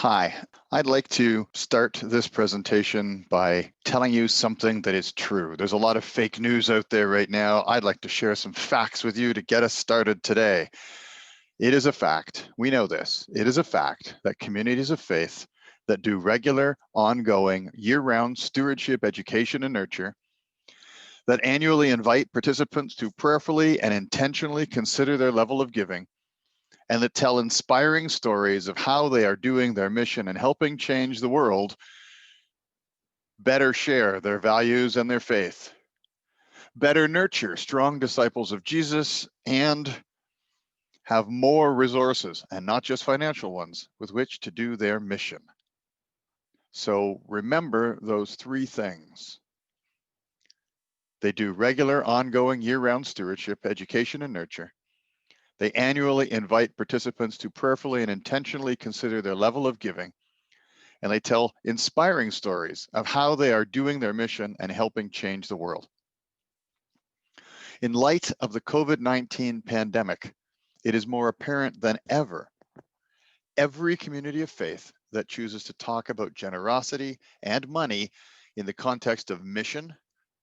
Hi, I'd like to start this presentation by telling you something that is true. There's a lot of fake news out there right now. I'd like to share some facts with you to get us started today. It is a fact, we know this, it is a fact that communities of faith that do regular, ongoing, year-round stewardship, education, and nurture, that annually invite participants to prayerfully and intentionally consider their level of giving, and that tell inspiring stories of how they are doing their mission and helping change the world, better share their values and their faith, better nurture strong disciples of Jesus, and have more resources, and not just financial ones, with which to do their mission. So remember those three things. They do regular, ongoing, year-round stewardship, education, and nurture. They annually invite participants to prayerfully and intentionally consider their level of giving, and they tell inspiring stories of how they are doing their mission and helping change the world. In light of the COVID-19 pandemic, it is more apparent than ever, every community of faith that chooses to talk about generosity and money in the context of mission,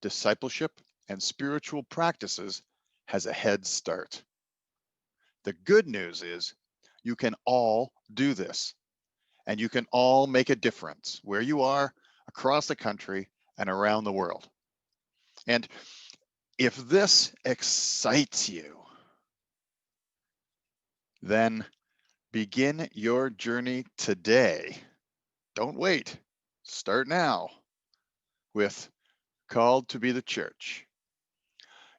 discipleship, and spiritual practices has a head start. The good news is you can all do this, and you can all make a difference where you are, across the country, and around the world. And if this excites you, then begin your journey today. Don't wait. Start now with Called to be the Church,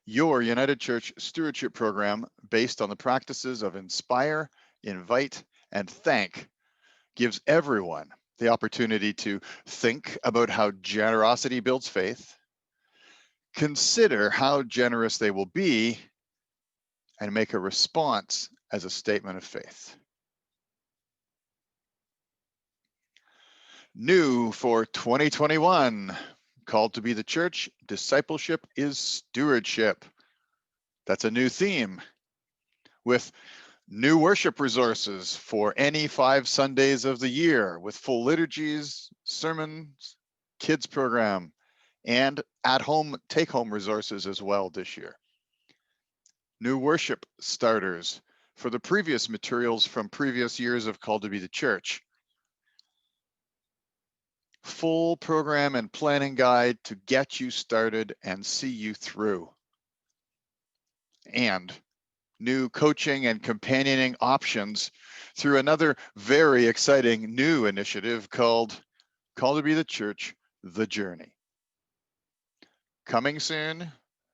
your United Church Stewardship Program based on the practices of inspire, invite, and thank gives everyone the opportunity to think about how generosity builds faith, consider how generous they will be, and make a response as a statement of faith. New for 2021, Called to be the Church, discipleship is stewardship. That's a new theme with new worship resources for any 5 Sundays of the year with full liturgies, sermons, kids program, and at-home take-home resources as well this year. New worship starters for the previous materials from previous years of Called to be the Church. Full program and planning guide to get you started and see you through. And new coaching and companioning options through another very exciting new initiative called Called to be the Church, The Journey. Coming soon,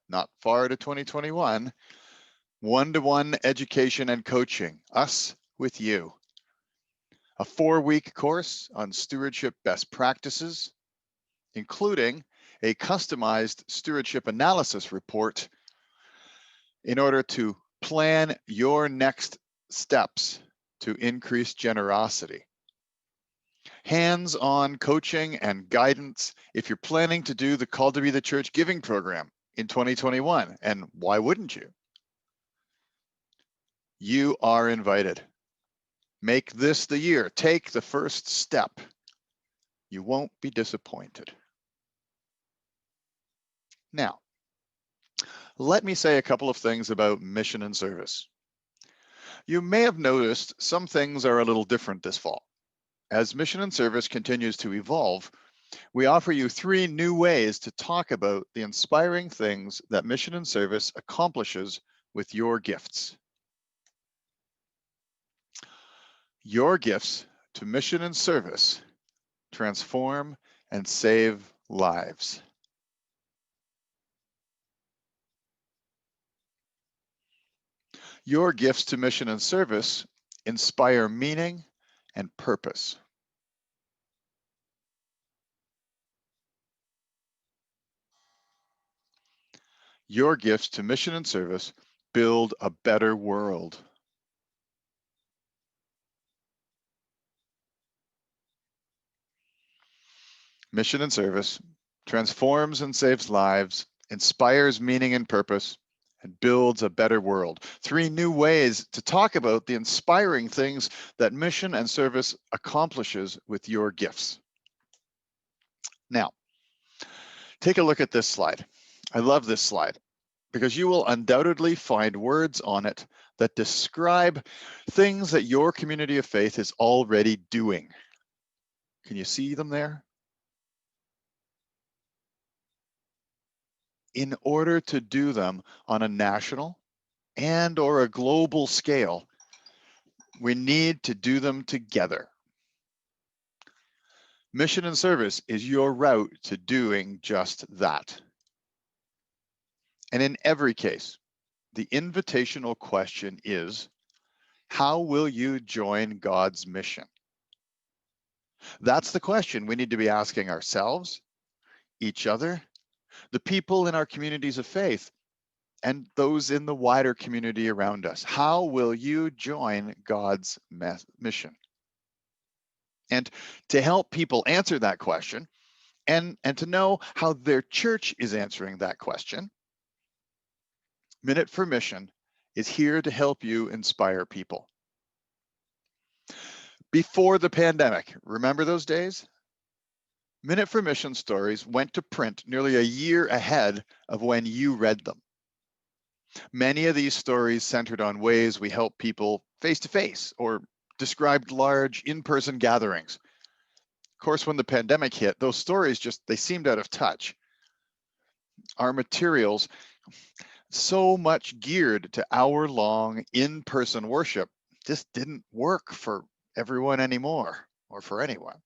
not far to 2021, one-to-one education and coaching, us with you. A 4-week course on stewardship best practices, including a customized stewardship analysis report in order to plan your next steps to increase generosity. Hands-on coaching and guidance if you're planning to do the Called to be the Church giving program in 2021, and why wouldn't you? You are invited. Make this the year. Take the first step. You won't be disappointed. Now, let me say a couple of things about mission and service. You may have noticed some things are a little different this fall. As mission and service continues to evolve, we offer you 3 new ways to talk about the inspiring things that mission and service accomplishes with your gifts. Your gifts to mission and service transform and save lives. Your gifts to mission and service inspire meaning and purpose. Your gifts to mission and service build a better world. Mission and service transforms and saves lives, inspires meaning and purpose, and builds a better world. 3 new ways to talk about the inspiring things that mission and service accomplishes with your gifts. Now, take a look at this slide. I love this slide because you will undoubtedly find words on it that describe things that your community of faith is already doing. Can you see them there? In order to do them on a national and or a global scale, we need to do them together. Mission and service is your route to doing just that. And in every case, the invitational question is, how will you join God's mission? That's the question we need to be asking ourselves, each other, the people in our communities of faith, and those in the wider community around us. How will you join God's mission? And to help people answer that question, and to know how their church is answering that question, Minute for Mission is here to help you inspire people. Before the pandemic, remember those days? Minute for Mission stories went to print nearly a year ahead of when you read them. Many of these stories centered on ways we help people face to face or described large in-person gatherings. Of course, when the pandemic hit, those stories they seemed out of touch. Our materials, so much geared to hour-long in-person worship, just didn't work for everyone anymore, or for anyone.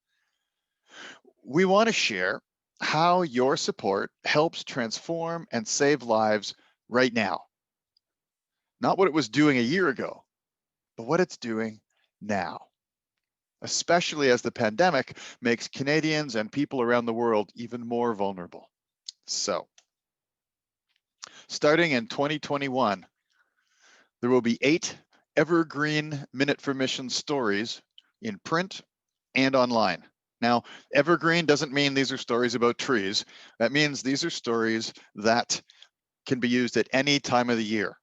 We want to share how your support helps transform and save lives right now. Not what it was doing a year ago, but what it's doing now, especially as the pandemic makes Canadians and people around the world even more vulnerable. So, starting in 2021, there will be 8 evergreen Minute for Mission stories in print and online. Now, evergreen doesn't mean these are stories about trees. That means these are stories that can be used at any time of the year.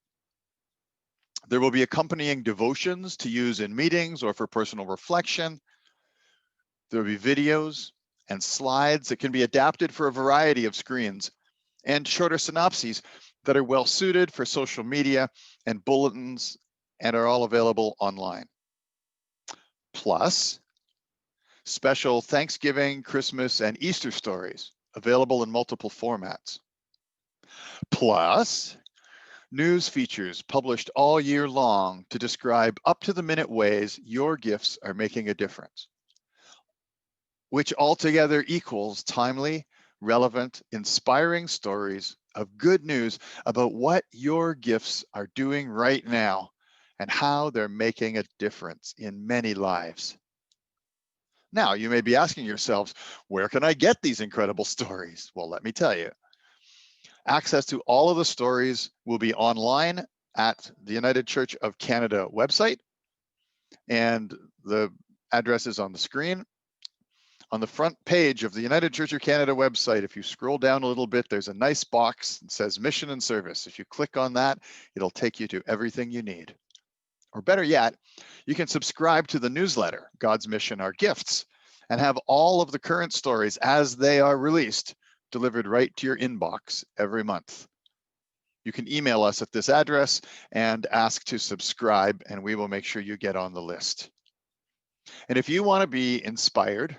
There will be accompanying devotions to use in meetings or for personal reflection. There will be videos and slides that can be adapted for a variety of screens, and shorter synopses that are well suited for social media and bulletins and are all available online. Plus, special Thanksgiving, Christmas, and Easter stories available in multiple formats. Plus, news features published all year long to describe up-to-the-minute ways your gifts are making a difference, which altogether equals timely, relevant, inspiring stories of good news about what your gifts are doing right now and how they're making a difference in many lives. Now, you may be asking yourselves, where can I get these incredible stories? Well, let me tell you. Access to all of the stories will be online at the United Church of Canada website, and the address is on the screen. On the front page of the United Church of Canada website, if you scroll down a little bit, there's a nice box that says Mission and Service. If you click on that, it'll take you to everything you need. Or better yet, you can subscribe to the newsletter, God's Mission, Our Gifts, and have all of the current stories as they are released delivered right to your inbox every month. You can email us at this address and ask to subscribe, and we will make sure you get on the list. And if you want to be inspired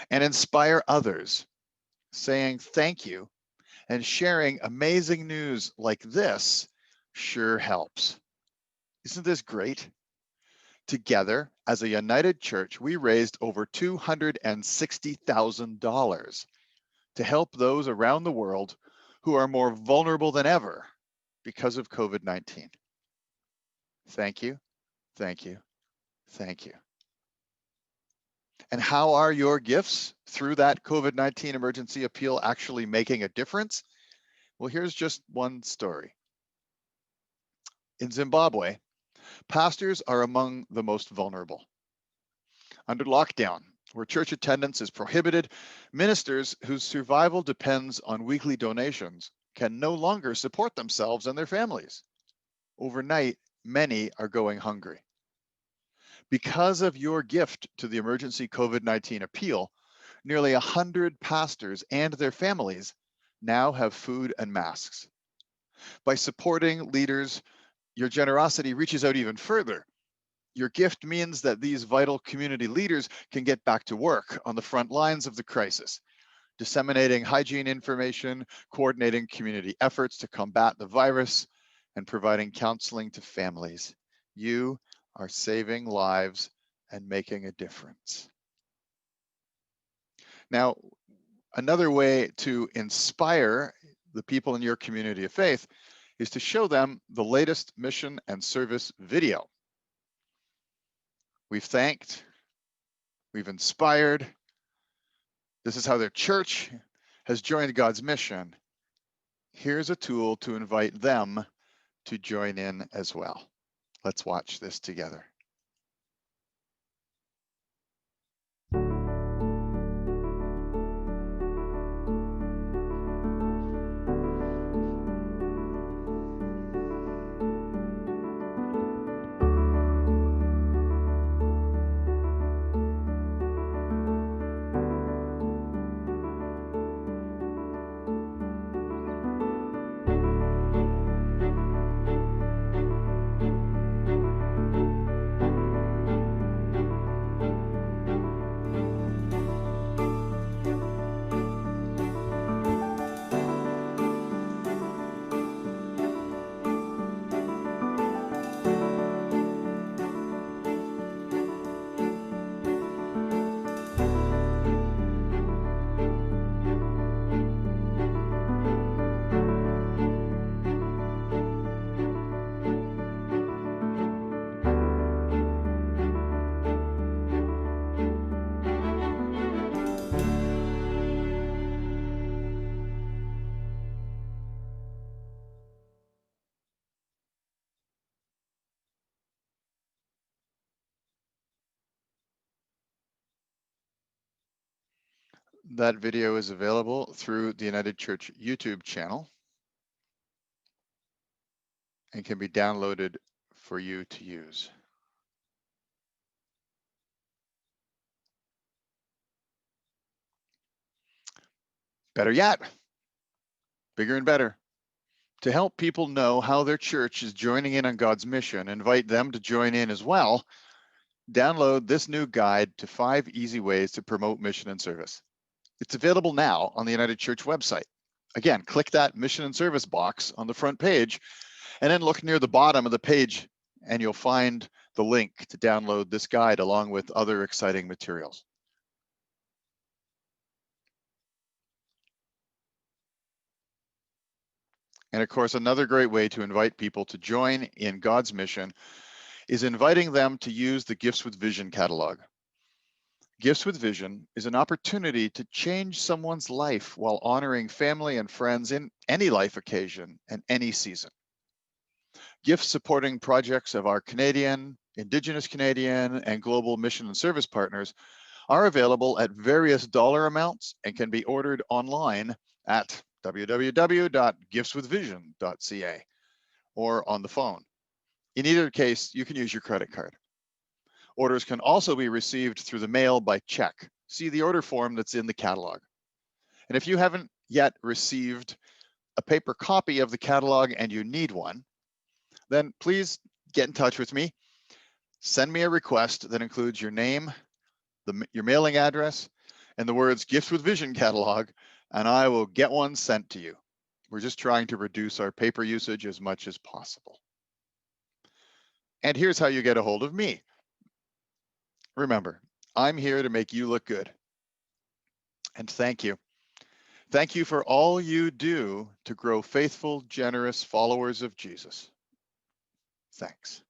and inspire others, saying thank you and sharing amazing news like this sure helps. Isn't this great? Together, as a United Church, we raised over $260,000 to help those around the world who are more vulnerable than ever because of COVID-19. Thank you, thank you, thank you. And how are your gifts through that COVID-19 emergency appeal actually making a difference? Well, here's just one story. In Zimbabwe, pastors are among the most vulnerable. Under lockdown, where church attendance is prohibited, ministers whose survival depends on weekly donations can no longer support themselves and their families. Overnight, many are going hungry. Because of your gift to the emergency COVID-19 appeal, nearly 100 pastors and their families now have food and masks. By supporting leaders, your generosity reaches out even further. Your gift means that these vital community leaders can get back to work on the front lines of the crisis, disseminating hygiene information, coordinating community efforts to combat the virus, and providing counseling to families. You are saving lives and making a difference. Now, another way to inspire the people in your community of faith is to show them the latest mission and service video. We've thanked, we've inspired. This is how their church has joined God's mission. Here's a tool to invite them to join in as well. Let's watch this together. That video is available through the United Church YouTube channel and can be downloaded for you to use. Better yet, bigger and better. To help people know how their church is joining in on God's mission, invite them to join in as well, download this new guide to 5 easy ways to promote mission and service. It's available now on the United Church website. Again, click that mission and service box on the front page, and then look near the bottom of the page, and you'll find the link to download this guide along with other exciting materials. And of course, another great way to invite people to join in God's mission is inviting them to use the Gifts with Vision catalog. Gifts with Vision is an opportunity to change someone's life while honoring family and friends in any life occasion and any season. Gifts supporting projects of our Canadian, Indigenous Canadian, and global mission and service partners are available at various dollar amounts and can be ordered online at www.giftswithvision.ca or on the phone. In either case, you can use your credit card. Orders can also be received through the mail by check. See the order form that's in the catalog. And if you haven't yet received a paper copy of the catalog and you need one, then please get in touch with me. Send me a request that includes your name, your mailing address, and the words Gifts with Vision catalog, and I will get one sent to you. We're just trying to reduce our paper usage as much as possible. And here's how you get a hold of me. Remember, I'm here to make you look good. And thank you. Thank you for all you do to grow faithful, generous followers of Jesus. Thanks.